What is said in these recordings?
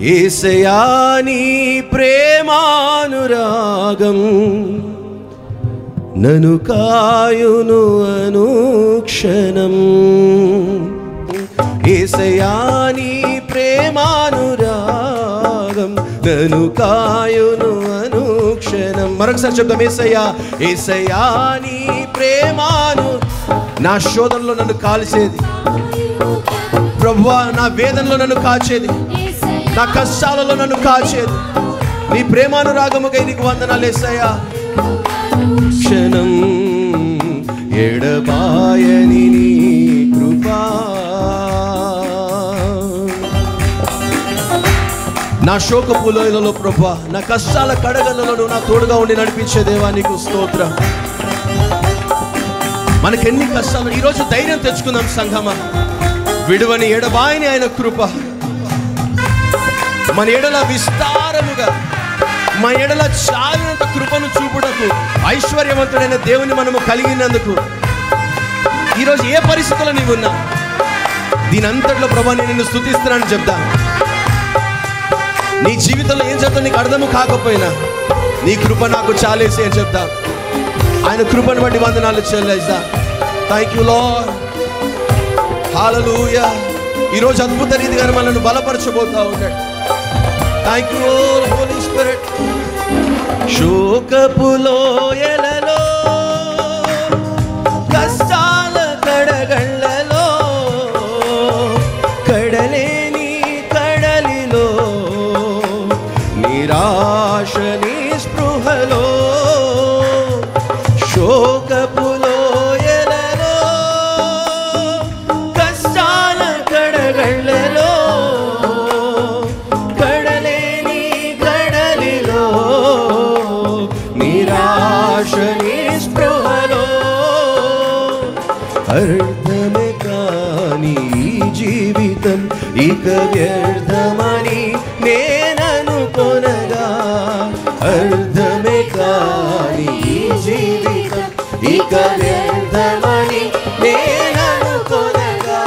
యేసయ్యా నీ ప్రేమానురాగం నన్ను కాయును అనుక్షణం. యేసయ్యా నీ ప్రేమానురాగం నన్ను కాయును అనుక్షణం. మరొకసారి చెప్తాం, యేసయ్యా యేసయ్యా నీ ప్రేమాను. నా శోధనలో నన్ను కాల్చేది ప్రభువా, నా వేదనలో నన్ను కాచేది, నా కష్టాలలో నన్ను కాచేది నీ ప్రేమానురాగముకై నీకు వందనాలు యేసయ్యా. క్షణం ఎడబాయని నీ కృపా, నా శోకపు లోయలలో ప్రభువా, నా కష్టాల కడగలలో నా తోడుగా ఉండి నడిపించే దేవా నీకు స్తోత్రం. మనకెన్ని కష్టాలు, ఈరోజు ధైర్యం తెచ్చుకుందాం సంఘమా. విడువని ఎడబాయని ఆయన కృప మన ఎడల విస్తారముగా, మన ఎడల చాలినంత కృపను చూపుటకు ఐశ్వర్యవంతుడైన దేవుని మనము కలిగినందుకు ఈరోజు ఏ పరిస్థితుల్లో నీవు ఉన్నా దీని అంతట్లో ప్రభా నేను నిన్ను స్తుతిస్తున్నానని చెప్తా. నీ జీవితంలో ఏం చెప్తా నీకు అర్థము కాకపోయినా నీ కృప నాకు చాలేసి అని చెప్తా. ఆయన కృపను బట్టి వందనాలు చెల్లిస్తా. Thank you Lord, hallelujah. ఈరోజు అద్భుత రీతిగా మనల్ని బలపరచబోతా ఉన్నాడు. Thank you Holy Spirit. శోకపు లోయలలో, కష్టాల కడగళ్ళలో, కడలేని కడలిలో, నిరాశ నిస్పృహలో, శోకపు లోయలలో, కష్టాల కడగళ్ళలో, కడలేని కడలిలో, నిరాశ నిస్పృహలో, అర్థమే కాని జీవితం ఇక వ్యర్థమని నేననుకొనగా, అర్థమే కాని జీవితం ఇక వ్యర్థమని నేననుకొనగా,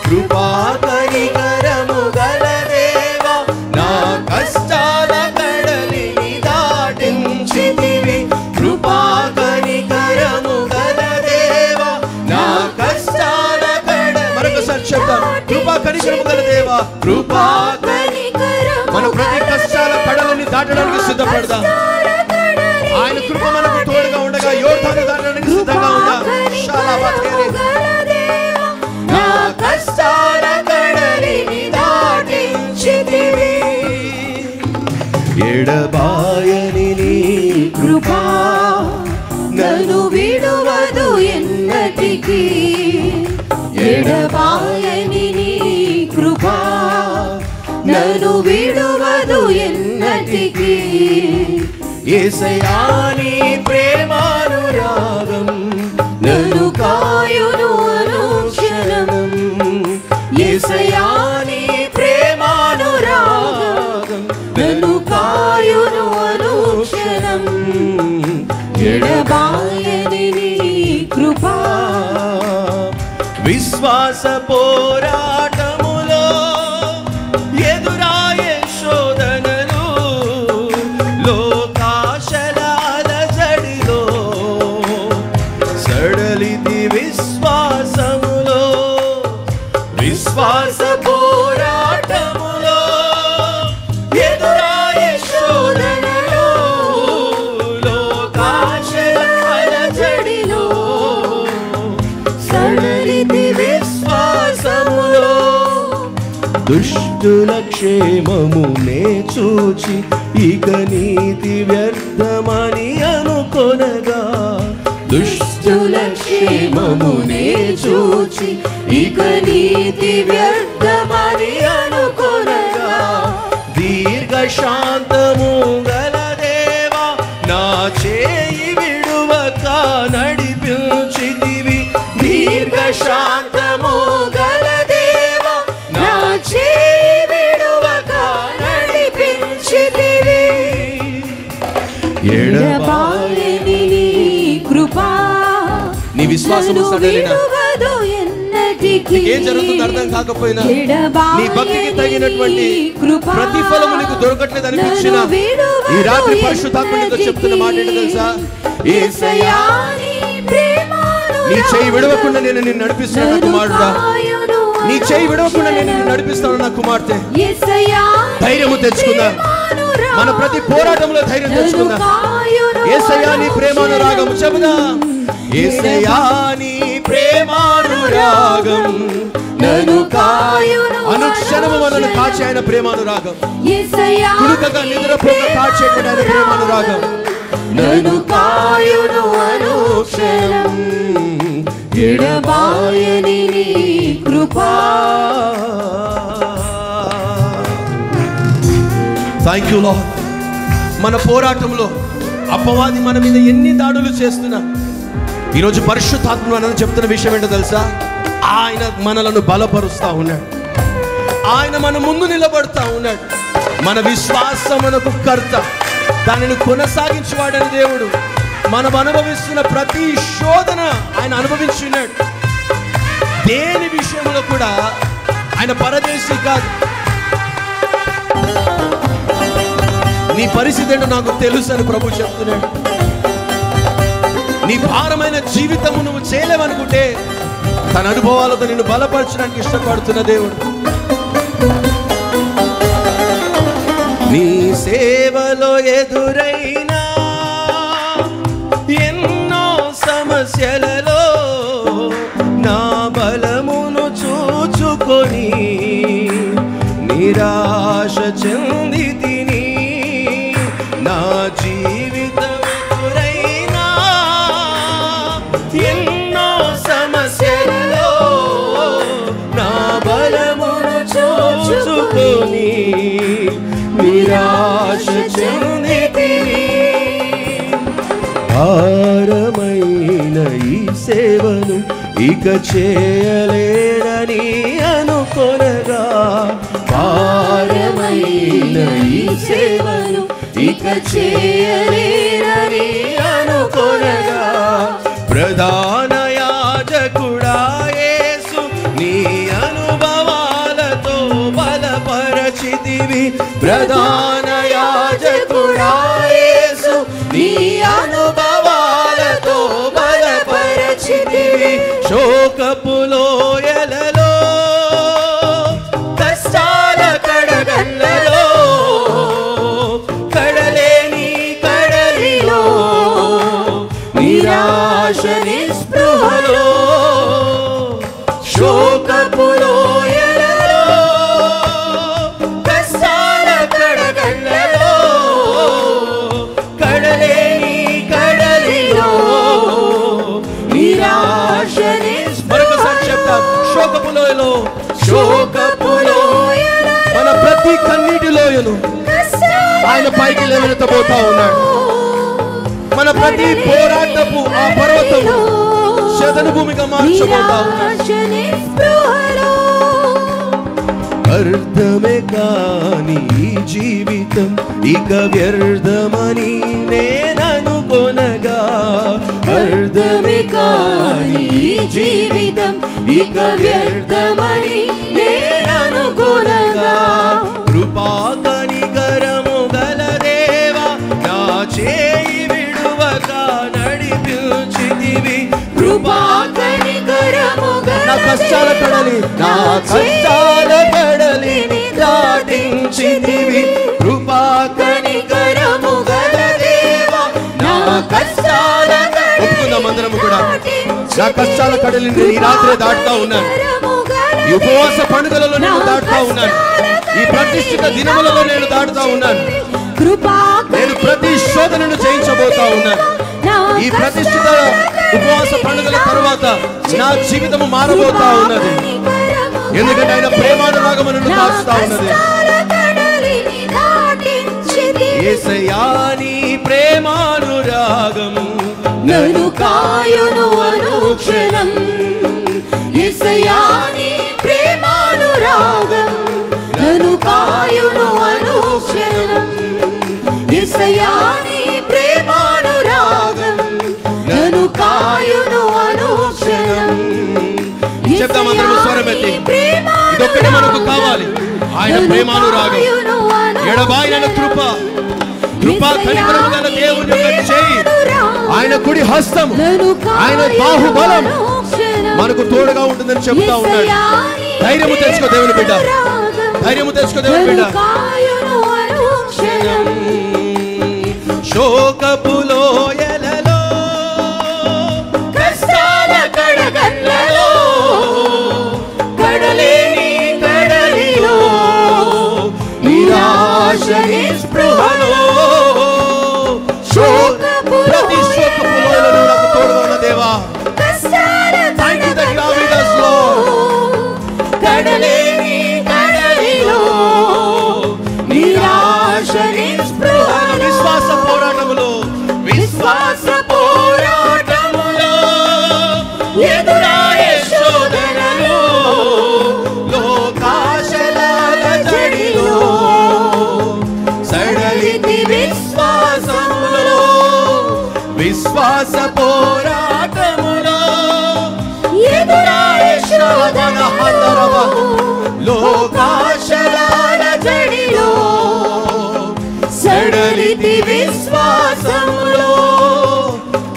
కృపా కనికరము గల దేవా నా కష్టాల కడలిని దాటించితివి. కృపా కనికరము గల దేవా నా కష్టాల కడలిని. మరొకసారి చెప్తాం, కృపా కనికరము గల దేవా, కృపా కనికరము. మన ప్రతి కష్టాల కడలిని దాటడానికి సిద్ధపడదాం. ఆయన కృప మనకు తోడుగా ఉండగా యోర్దాను దాటడానికి సిద్ధంగా ఉందా. నా కష్టాల కడలిని దాటించితివి. ఎడబాయని నీ కృపా నన్ను విడువదు ఎన్నటికీ. ఎడబాయని నీ కృపా నన్ను విడువదు ఎన్నటికీ. యేసయ్యా నీ ప్రేమానురాగం నన్ను కాయును అనుక్షణం. యేసయ్యా నీ ప్రేమానురాగం నన్ను కాయును అనుక్షణం. ఎడబాయని నీ కృపా విశ్వాస పోరాటములో ఎదురాయే శోధనలు, లోకాశలాల జడిలో సడలిది విశ్వాసములో. విశ్వాస పోరాటములో ఎదురాయే శోధనలు, లోకాశలాల జడిలో సడలిది విశ్వాసములో. దుష్టుల క్షేమము నే చూచి ఇక నీతి వ్యర్థమని అనుకొనగా, దుష్టుల క్షేమము నే చూచి ఇక నీతి వ్యర్థమని అనుకొనగా, దీర్ఘ శాంతము గల దేవా నా చేయి విడువక నడిపించితివి. దీర్ఘ శాంతము గల దేవా నా చేయి విడువక నడిపించితివి. ఎడబాయని నీ కృపా నీ విశ్వాసము సడలిన ఏం జరుగుతుందో అర్థం కాకపోయినా నీ భక్తికి తగినటువంటి ప్రతిఫలము నీకు దొరకట్లేదు అనిపించిన ఈ రాత్రి పరిశుద్ధాత్మతో చెప్తున్న మాట ఏంటో తెలుసా? యేసయ్యా నీ చేయి విడవకుండా నేను నిన్ను నడిపిస్తాను నా కుమారుడా, నీ చేయి విడవకుండా నేను నిన్ను నడిపిస్తాను నా కుమార్తె. ధైర్యము తెచ్చుకుందా, మన ప్రతి పోరాటంలో ధైర్యం తెచ్చుకుందా. యేసయ్యా నీ ప్రేమానురాగం చెబుదా. యేసయ్యా నీ ప్రేమానురాగం నన్ను కాయును, అనుక్షణము మనల్ని కాచే ఆయన ప్రేమానురాగం, కునుకగా నిద్రపోక కాచేటువంటి ఆయన ప్రేమానురాగం నన్ను కాయును అనుక్షణం, ఎడబాయని నీ కృపా. Thank you lord. మన పోరాటంలో అపవాది మన మీద ఎన్ని దాడులు చేస్తున్నా ఈరోజు పరిశుద్ధాత్మ మనల్ని చెప్తున్న విషయం ఏంటో తెలుసా? ఆయన మనలను బలపరుస్తా ఉన్నాడు, ఆయన మన ముందు నిలబడతా ఉన్నాడు. మన విశ్వాసమునకు కర్త, దానిని కొనసాగించేవాడని దేవుడు. మనం అనుభవిస్తున్న ప్రతి శోధన ఆయన అనుభవించున్నాడు. దేని విషయంలో కూడా ఆయన పరదేశి కాదు. నీ పరిస్థితి ఏంటో నాకు తెలుసు అని ప్రభు చెప్తున్నాడు. నీ భారమైన జీవితము నువ్వు చేయలేవనుకుంటే తన అనుభవాలతో నిన్ను బలపరచడానికి ఇష్టపడుతున్న దేవుడు. నీ సేవలో ఎదురైనా ఎన్నో సమస్యలలో నా బలమును చూచుకొని నిరాశ చెంది తిని, నా జీవితం ఎదురైనా ఎన్నో సమస్యలలో నా బలమును చూచుకొని నిరాశ చెంది తిని, భారమైన ఈ సేవను ఇక చేయలేనని అనుకొనగా, భారమైన ఈ సేవను ఇక చేయలేనని అనుకొనగా, ప్రధాన యాజకుడా యేసు నీ అనుభవాలతో బలపరచితివి. ప్రధాన యాజకుడా యేసు నీ అనుభవాలతో బలపరచితివి. శోకపు లోయలలో కష్టాల కడగళ్ళలో కడలేని కడలిలో నిరాశ నిస్పృహలో, శోకపు లోయలలో కష్టాల కడగళ్ళలో కడలేని కడలిలో నిరాశ నిస్పృహలో. మరొకసారి చెప్తాం, శోకపు లోయలో, శోకపు లోయలో మన ప్రతి కన్నీటి లోయను ఆయన పైకి లేవనెత్తబోతా ఉన్నాడు. మన ప్రతి పోరాటపు ఆ పర్వతము శతను భూమిగా మార్చబోతా ఉన్నాడు. అర్థమే కాని ఈ జీవితం ఇక వ్యర్థమని నేననుకొనగా, అర్థమే కాని ఈ జీవితం ఇక వ్యర్థమని నేననుకొనగా, కృపా కనికరము గల దేవా నా చేయి విడువక నడిపించితివి. కృపా కనికరము నా కష్టాల కడలి, నా కష్టాల కడలిని దాటించితివి. కృపా కనికరము గల దేవా నా కష్టాల కడలి. ఒప్పుకుందాం అందరము కూడా, నా కష్టాల కడలిని ఈ రాత్రి దాటుతా ఉన్నాను. ఈ ఉపవాస పండుగలలో నేను దాటుతా ఉన్నాను. ఈ ప్రతిష్ఠిత దినములలో నేను దాటుతా ఉన్నాను. నేను ప్రతి శోధనను జయించబోతా ఉన్నాను. ఈ ప్రతిష్ఠిత ఉపవాస పండుగల తర్వాత నా జీవితము మారబోతా ఉన్నది. ఎందుకంటే ఆయన ప్రేమానురాగము నన్ను దాచుతా ఉన్నది. యేసయ్యా నీ ప్రేమానురాగం నన్ను కాయును అనుక్షణం. యేసయ్యా నీ ప్రేమానురాగం నన్ను కాయును అనుక్షణం. యేసయ్యా నీ ప్రేమానురాగం నన్ను కాయును అనుక్షణం. చెప్తాం అందరం ఇదొక్కటే మనకు కావాలి. ఆయన ప్రేమానురాగం, ఎడబాయిన కృప, కృపా కనికరము గల దేవుని యొక్క చేయి, ఆయన కుడి హస్తం, ఆయన బాహుబలం మనకు తోడుగా ఉంటుందని చెప్తా ఉన్నాడు. ధైర్యము తెచ్చుకో దేవుని బిడ్డ, ధైర్యము తెచ్చుకో దేవుని బిడ్డ. శోకపు లోయలలో, కష్టాల కడగళ్ళలో, కడలేని కడలిలో, నిరాశ నిస్పృహలో, ప్రతి శోకపు లోయలలో నాకు తోడుగా ఉన్న దేవా, కడలేని కడలిలో, నిరాశ నిస్పృహలో, విశ్వాస పోరాటములో, విశ్వాస పోరాటములో, ఎదురాయే శోధనలో, లోకాశల జడిలో, సడలితి విశ్వాసములో, విశ్వాస పోరాటములో, ఎదురాయే శోధన హతరవ, లోకాశల జడిలో, సడలితి విశ్వాసములో.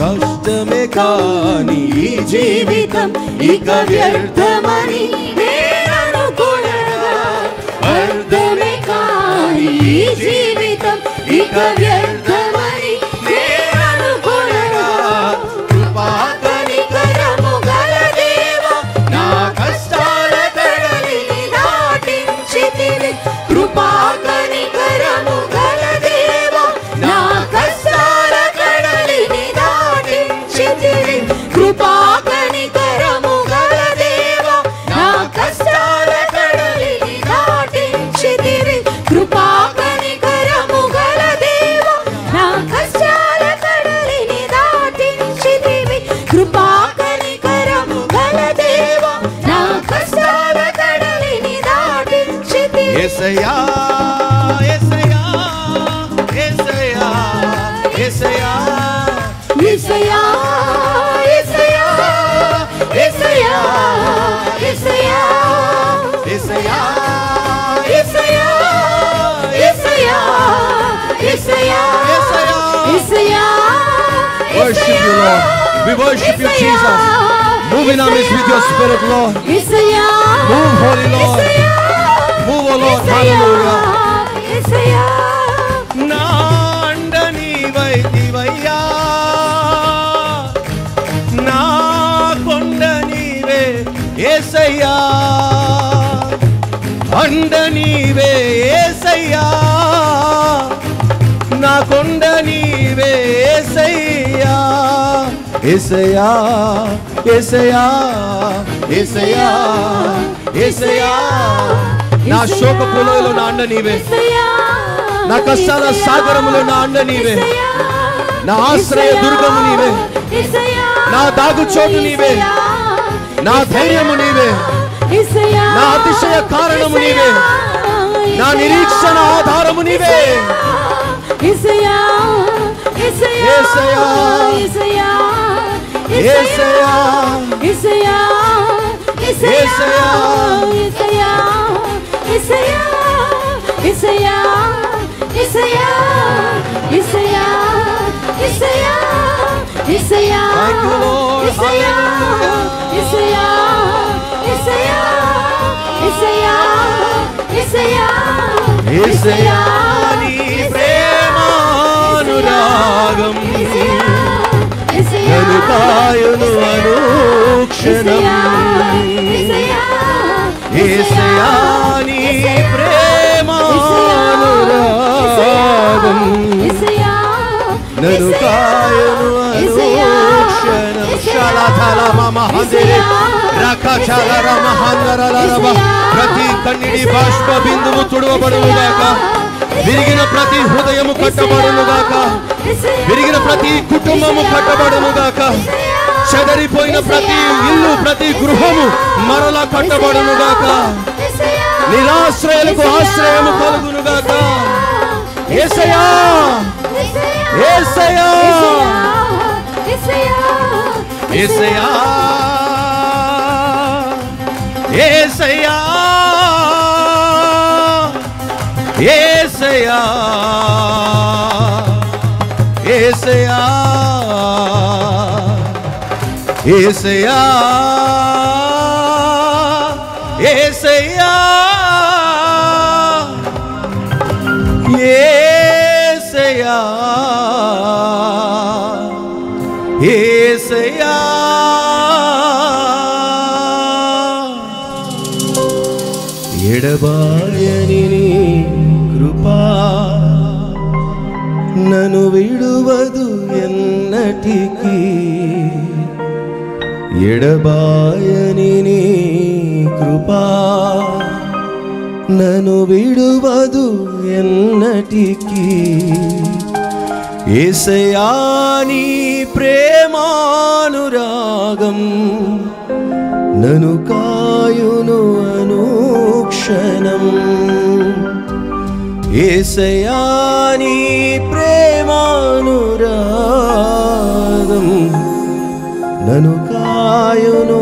కష్టమే కాని ఈ జీవితం ఇక వ్యర్థమని నేననుకొనగా, అర్థమే కాని ఈ జీవితం ఇక వ్యర్థమని నేననుకొనగా, కృపా కనికరము గల దేవా, నా కష్టాల కడలిని దాటించితివి. కృపా కనికరము గల దేవా, నా కష్టాల కడలిని దాటించితివి. కృపా కనికరము గల దేవా, నా కష్టాల కడలిని దాటించితివి. కృపా కనికరము గల దేవా, నా కష్టాల కడలిని దాటించితివి. కృపా కనికరము గల దేవా, నా కష్టాల కడలిని దాటించితివి. యేసయ్యా యేసయ్యా యేసయ్యా యేసయ్యా యేసయ్యా యేసయ్యా యేసయ్యా యేసయ్యా యేసయ్యా యేసయ్యా యేసయ్యా యేసయ్యా యేసయ్యా. Worship you, Lord. We worship you, Jesus. Move in our midst with your spirit, Lord. Move, Holy Lord. Move, O Lord. Hallelujah. నా అండ నీవైతివయ్యా, నా కొండ నీవే యేసయ్యా, అండ నీవే యేసయ్యా, నా కొండ నీవే యేసయ్యా. యేసయ్యా యేసయ్యా యేసయ్యా యేసయ్యా, నా శోకపు లోయలో నా అండ నీవే, నా కష్టాల సాగరములో నా అండ నీవే, నా ఆశ్రయ దుర్గము నీవే, నా దాగు చోటు నీవే, నా ధైర్యము నీవే, నా అతిశయ కారణము నీవే, నా నిరీక్షణ ఆధారము నీవే. యేసయ్యా యేసయ్యా యేసయ్యా యేసయ్యా యేసయ్యా యేసయ్యా యేసయ్యా యేసయ్యా యేసయ్యా యేసయ్యా యేసయ్యా యేసయ్యా. Thank you, Lord. Hallelujah. యేసయ్యా యేసయ్యా యేసయ్యా యేసయ్యా యేసయ్యా, నీ ప్రేమానురాగం నన్ను కాయును అనుక్షణం. యేసయ్యా, నీ ప్రేమానురాగం నన్ను కాయును అనుక్షణం. శాలాథల మమహందిరే రకచల రమహందరలరవ, ప్రతి కన్నిడి బాష్ప బిందువు తుడవబడునుగాక, విరిగిన ప్రతి హృదయము కట్టబడునుగాక, విరిగిన ప్రతి కుటుంబము కట్టబడునుగాక, చెదరిపోయిన ప్రతి ఇల్లు ప్రతి గృహము మరలా కట్టబడునుగాక, నిరాశ్రయులకు ఆశ్రయము కలుగునుగాక. యేసయ్యా యేసయ్యా యేసయ్యా యేసయ్యా యేసయ్యా యేసయ్యా యేసయ్యా యేసయ్యా యేసయ్యా యేసయ్యా ఎడబాయని నీ కృపా నన్ను విడువదు ఎన్నటికీ ఎడబాయని నీ కృపా నన్ను విడువదు ఎన్నటికీ యేసయ్యా నీ ప్రేమానురాగం నన్ను కాయును అనుక్షణం యేసయ్యా నీ ప్రేమానురాగం నన్ను కాయును